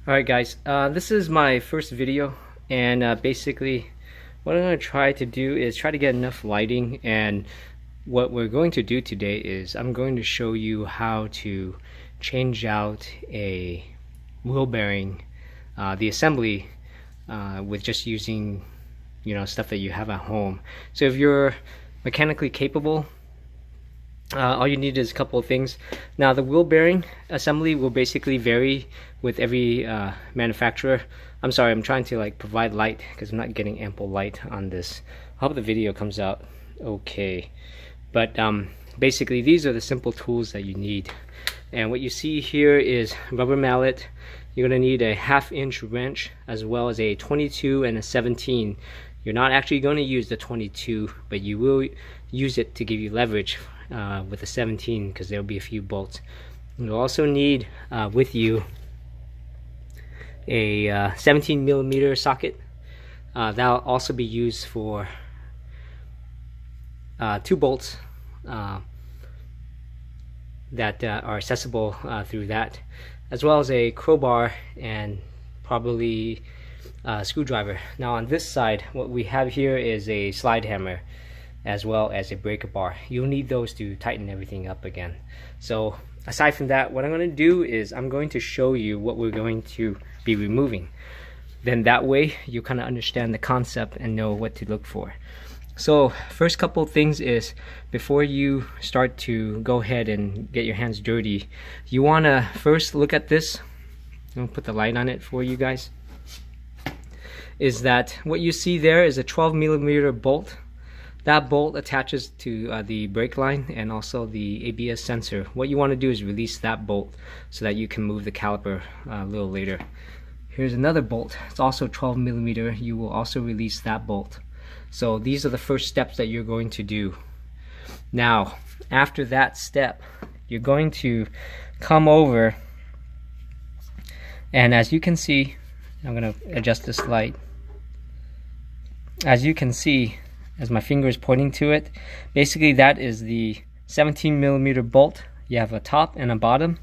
Alright guys, this is my first video, and basically what I'm going to try to do is try to get enough lighting, and what we're going to do today is I'm going to show you how to change out a wheel bearing, the assembly, with just using stuff that you have at home. So if you're mechanically capable, all you need is a couple of things. Now the wheel bearing assembly will basically vary with every manufacturer. I'm sorry, I'm trying to provide light because I'm not getting ample light on this. I hope the video comes out okay. But basically these are the simple tools that you need. And what you see here is rubber mallet. You're going to need a 1/2 inch wrench as well as a 22 and a 17. You're not actually going to use the 22, but you will use it to give you leverage with the 17 because there will be a few bolts. You'll also need with you a 17mm socket. That'll also be used for 2 bolts that are accessible through that, as well as a crowbar and probably a screwdriver. Now on this side, what we have here is a slide hammer as well as a breaker bar. You'll need those to tighten everything up again. So aside from that, what I'm going to do is I'm going to show you what we're going to be removing. Then that way you kind of understand the concept and know what to look for. So first couple things is, before you start to go ahead and get your hands dirty, you want to first look at this. I'm going to put the light on it for you guys. Is that what you see there is a 12mm bolt. That bolt attaches to the brake line and also the ABS sensor. What you want to do is release that bolt so that you can move the caliper a little later. Here's another bolt. It's also 12mm. You will also release that bolt. So these are the first steps that you're going to do. Now, after that step, you're going to come over, and as you can see, I'm going to adjust this light. As you can see, as my finger is pointing to it, basically that is the 17mm bolt. You have a top and a bottom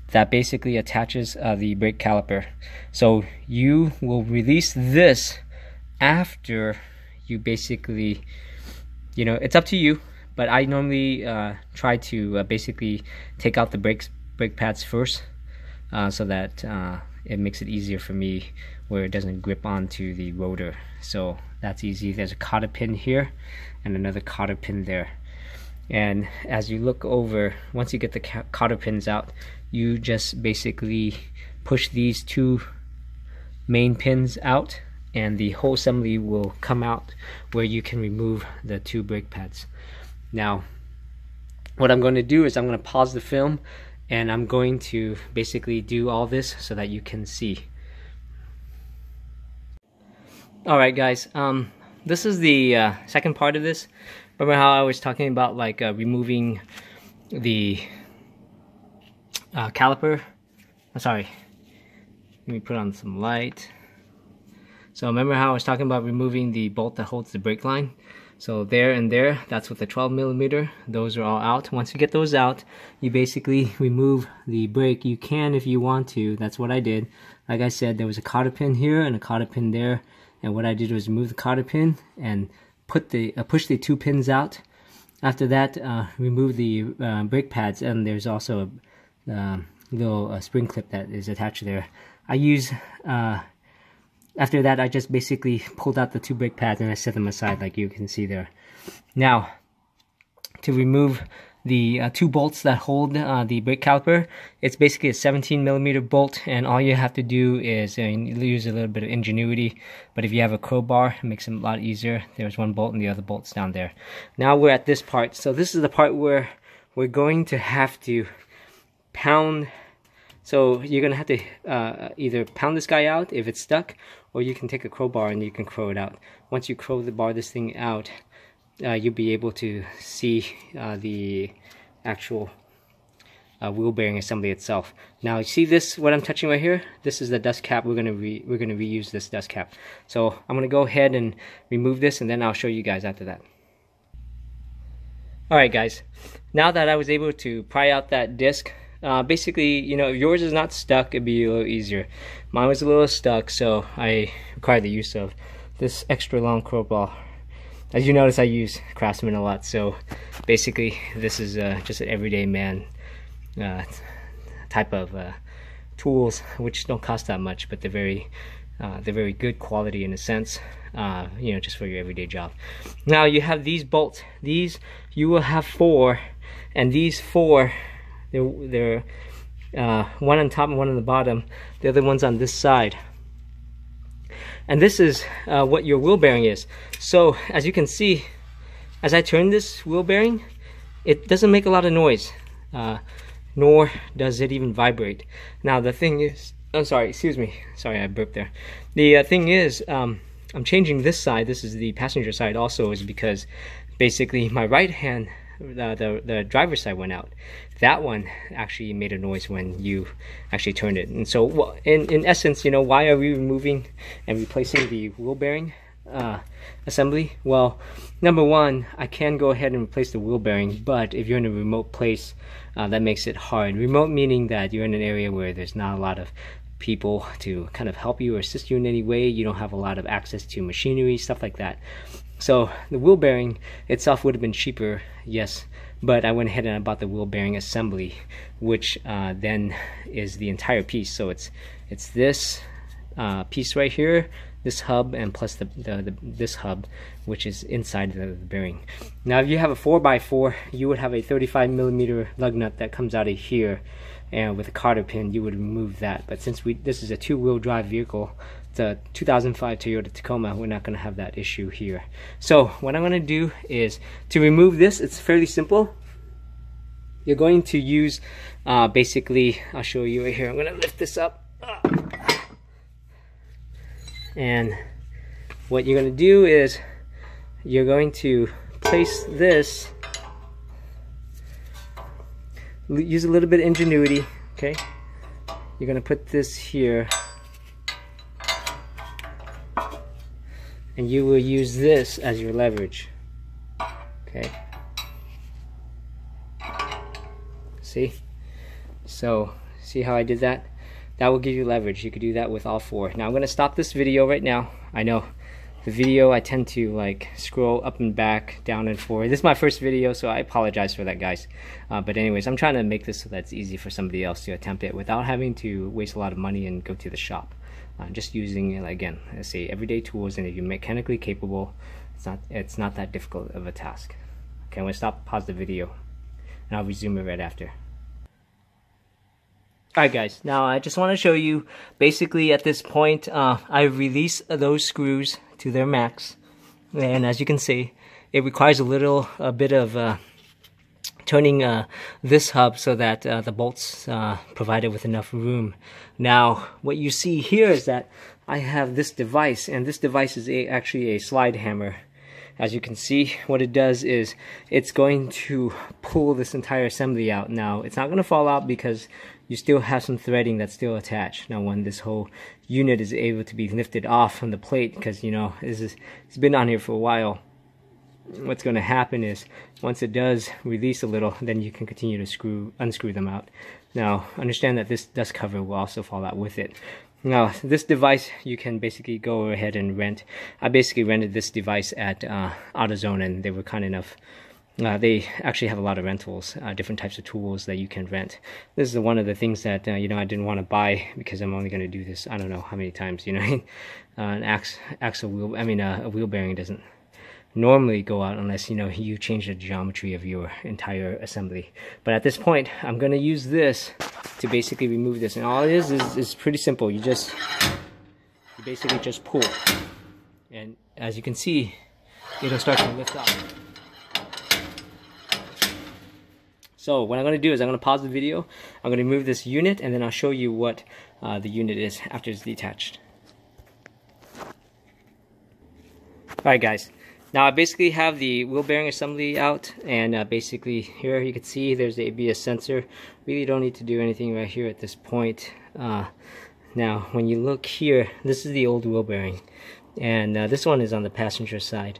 that basically attaches the brake caliper. So you will release this after you basically, it's up to you, but I normally try to basically take out the brake pads first, so that it makes it easier for me where it doesn't grip onto the rotor. So that's easy. There's a cotter pin here and another cotter pin there. And as you look over, once you get the cotter pins out, you just basically push these 2 main pins out, and the whole assembly will come out where you can remove the 2 brake pads. Now, what I'm going to do is I'm going to pause the film, and I'm going to basically do all this so that you can see. Alright guys, this is the second part of this. Remember how I was talking about removing the caliper? I'm sorry, let me put on some light. So remember how I was talking about removing the bolt that holds the brake line? So there and there, that's with the 12mm. Those are all out. Once you get those out, you basically remove the brake. You can if you want to. That's what I did. Like I said, there was a cotter pin here and a cotter pin there. And what I did was remove the cotter pin and push the 2 pins out. After that, remove the brake pads, and there's also a little spring clip that is attached there. After that, I just basically pulled out the 2 brake pads and I set them aside, like you can see there. Now, to remove the 2 bolts that hold the brake caliper, it's basically a 17mm bolt, and all you have to do is use a little bit of ingenuity. But if you have a crowbar, it makes it a lot easier. There's 1 bolt and the other bolt's down there. Now we're at this part. So this is the part where we're going to have to pound. So you're going to have to either pound this guy out if it's stuck, or you can take a crowbar and you can crow it out. Once you crowbar this thing out, you'll be able to see the actual wheel bearing assembly itself. Now you see this, what I'm touching right here? This is the dust cap. We're gonna reuse this dust cap. So I'm gonna go ahead and remove this, and then I'll show you guys after that. Alright guys, now that I was able to pry out that disc, Basically, you know, if yours is not stuck, it'd be a little easier. Mine was a little stuck, so I required the use of this extra long crowbar. As you notice, I use Craftsman a lot, so basically this is just an everyday man type of tools, which don't cost that much, but they're very good quality in a sense, you know, just for your everyday job. Now you have these bolts. These you will have 4, and these 4, they're one on top and one on the bottom. The other one's on this side. And this is what your wheel bearing is. So as you can see, as I turn this wheel bearing, it doesn't make a lot of noise, nor does it even vibrate. Now the thing is, I'm sorry, excuse me, sorry I burped there. The thing is, I'm changing this side. This is the passenger side also, is because basically my right hand, the driver's side went out. That one actually made a noise when you actually turned it. And so in essence, you know, why are we removing and replacing the wheel bearing assembly? Well, number one, I can go ahead and replace the wheel bearing, but if you're in a remote place, that makes it hard. Remote meaning that you're in an area where there's not a lot of people to kind of help you or assist you in any way. You don't have a lot of access to machinery, stuff like that. So the wheel bearing itself would have been cheaper, yes, but I went ahead and I bought the wheel bearing assembly, which then is the entire piece. So it's this piece right here, this hub, and plus this hub, which is inside the bearing. Now if you have a 4x4, you would have a 35mm lug nut that comes out of here, and with a cotter pin you would remove that. But since this is a 2-wheel drive vehicle, it's a 2005 Toyota Tacoma, we're not going to have that issue here. So what I'm going to do is to remove this. It's fairly simple. You're going to use basically, I'll show you right here. I'm going to lift this up, and what you're going to do is you're going to place this, use a little bit of ingenuity, okay? You're going to put this here, and you will use this as your leverage, okay? See? So, see how I did that? That will give you leverage. You could do that with all 4. Now I'm going to stop this video right now. I know the video, I tend to like scroll up and back, down and forward. This is my first video, so I apologize for that, guys. But anyways, I'm trying to make this so that it's easy for somebody else to attempt it without having to waste a lot of money and go to the shop. Just using, again, I say everyday tools, and if you're mechanically capable, it's not that difficult of a task. Okay, I'm going to stop, pause the video, and I'll resume it right after. Alright guys, now I just want to show you, basically at this point, I've released those screws to their max, and as you can see, it requires a bit of turning this hub so that the bolts provided with enough room. Now what you see here is that I have this device, and this device is actually a slide hammer. As you can see, what it does is it's going to pull this entire assembly out. Now it's not going to fall out because you still have some threading that's still attached. Now when this whole unit is able to be lifted off from the plate, because you know it's been on here for a while, what's going to happen is once it does release a little, then you can continue to unscrew them out. Now understand that this dust cover will also fall out with it. Now this device you can basically go ahead and rent. I basically rented this device at AutoZone, and they were kind enough. They actually have a lot of rentals, different types of tools that you can rent. This is one of the things that you know, I didn't want to buy because I'm only going to do this I don't know how many times. You know, a wheel bearing doesn't normally go out unless you know you change the geometry of your entire assembly. But at this point, I'm going to use this to basically remove this, and all it is pretty simple. You basically just pull, and as you can see, it'll start to lift up. So what I'm going to do is I'm going to pause the video, I'm going to remove this unit, and then I'll show you what the unit is after it's detached. Alright guys, now I basically have the wheel bearing assembly out, and basically here you can see there's the ABS sensor. Really don't need to do anything right here at this point. Now when you look here, this is the old wheel bearing, and this one is on the passenger side.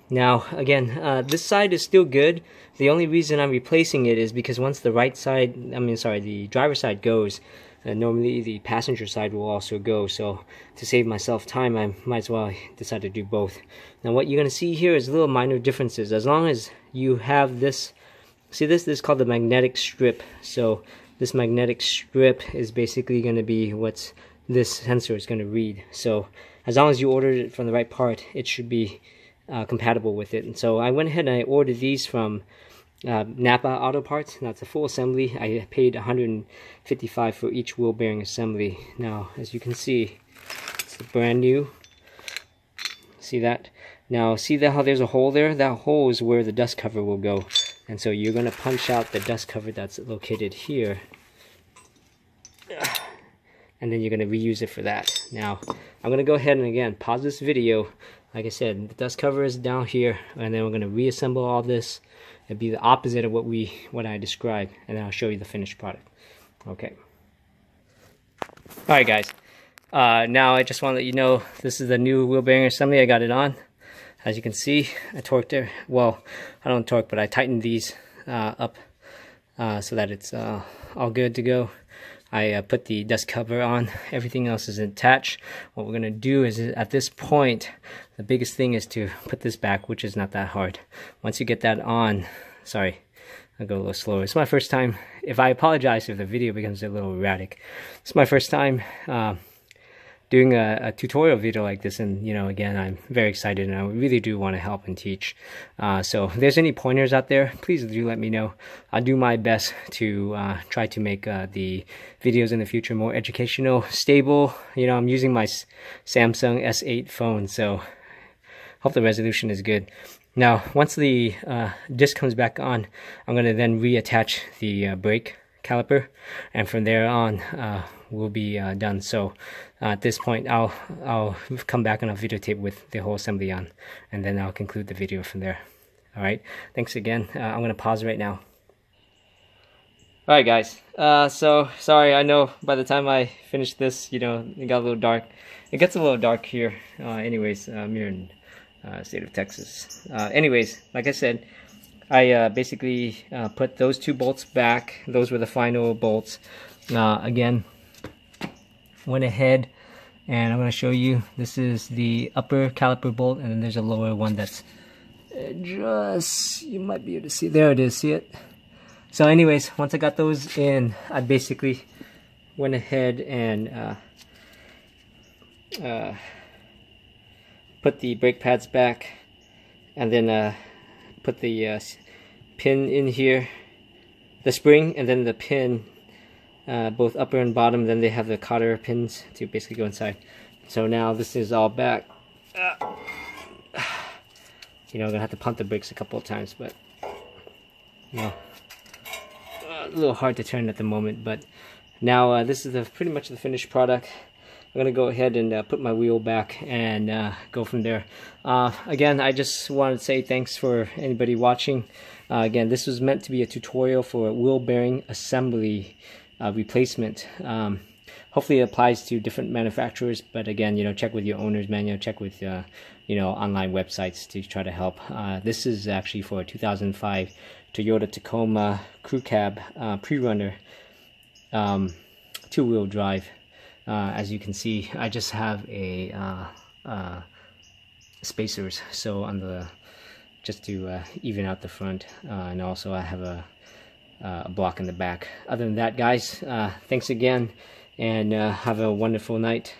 Now again, this side is still good. The only reason I'm replacing it is because once the the driver's side goes, normally the passenger side will also go. So to save myself time, I might as well decide to do both. Now what you're going to see here is little minor differences. As long as you have this, see this is called the magnetic strip. So this magnetic strip is basically going to be what this sensor is going to read. So as long as you ordered it from the right part, it should be compatible with it. And so I went ahead and I ordered these from Napa Auto Parts. Now it's a full assembly. I paid $155 for each wheel bearing assembly. Now as you can see, it's brand new. See that? Now see that how there's a hole there? That hole is where the dust cover will go. And so you're going to punch out the dust cover that's located here. And then you're going to reuse it for that. Now I'm going to go ahead and again pause this video. Like I said, the dust cover is down here, and then we're going to reassemble all this. It'd be the opposite of what I described, and then I'll show you the finished product. Okay. Alright guys, now I just want to let you know this is the new wheel bearing assembly. I got it on. As you can see, I torqued it. Well, I don't torque, but I tightened these up so that it's all good to go. I put the dust cover on. Everything else is attached. What we're going to do is, at this point, the biggest thing is to put this back, which is not that hard. Once you get that on, sorry, I'll go a little slower. It's my first time. If I apologize if the video becomes a little erratic. It's my first time doing a tutorial video like this, and again, I'm very excited and I really do want to help and teach. So if there's any pointers out there, please do let me know. I'll do my best to try to make the videos in the future more educational, stable. I'm using my Samsung S8 phone, so hope the resolution is good. Now once the disc comes back on, I'm going to then reattach the brake caliper, and from there on we'll be done. So at this point I'll come back and I'll videotape with the whole assembly on, and then I'll conclude the video from there. Alright, thanks again. I'm gonna pause right now. Alright guys, so sorry, I know by the time I finish this, it got a little dark. It gets a little dark here. Anyways, I'm here in state of Texas. Anyways, like I said, I basically put those two bolts back. Those were the final bolts. Again, went ahead and I'm going to show you. This is the upper caliper bolt, and then there's a lower one that's just, you might be able to see. There it is, see it? So anyways, once I got those in, I basically went ahead and put the brake pads back, and then put the pin in here, the spring, and then the pin, both upper and bottom. Then they have the cotter pins to basically go inside. So now this is all back. I'm gonna have to pump the brakes a couple of times, but a little hard to turn at the moment. But now this is pretty much the finished product. I'm gonna go ahead and put my wheel back and go from there. Again, I just wanted to say thanks for anybody watching. Again, this was meant to be a tutorial for a wheel bearing assembly replacement. Hopefully it applies to different manufacturers, but again, check with your owner's manual, check with online websites to try to help. This is actually for a 2005 Toyota Tacoma crew cab Prerunner, two-wheel drive. As you can see, I just have a spacers, so on the just to even out the front, and also I have a block in the back. Other than that, guys, thanks again, and have a wonderful night.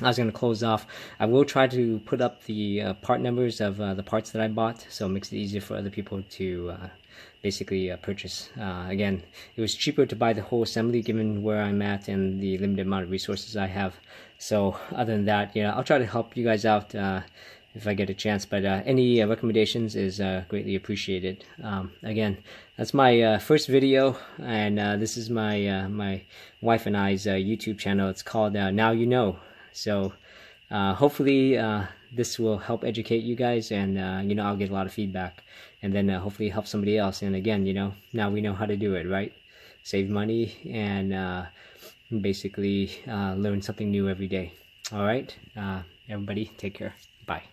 I was going to close off. I will try to put up the part numbers of the parts that I bought, so it makes it easier for other people to basically purchase. Again, it was cheaper to buy the whole assembly given where I'm at and the limited amount of resources I have. So other than that, I'll try to help you guys out if I get a chance, but any recommendations is greatly appreciated. Again, that's my first video, and this is my my wife and I's YouTube channel. It's called Now You Know. So hopefully this will help educate you guys, and I'll get a lot of feedback, and then hopefully help somebody else. And again, now we know how to do it, right? Save money and basically learn something new every day. All right, everybody, take care. Bye.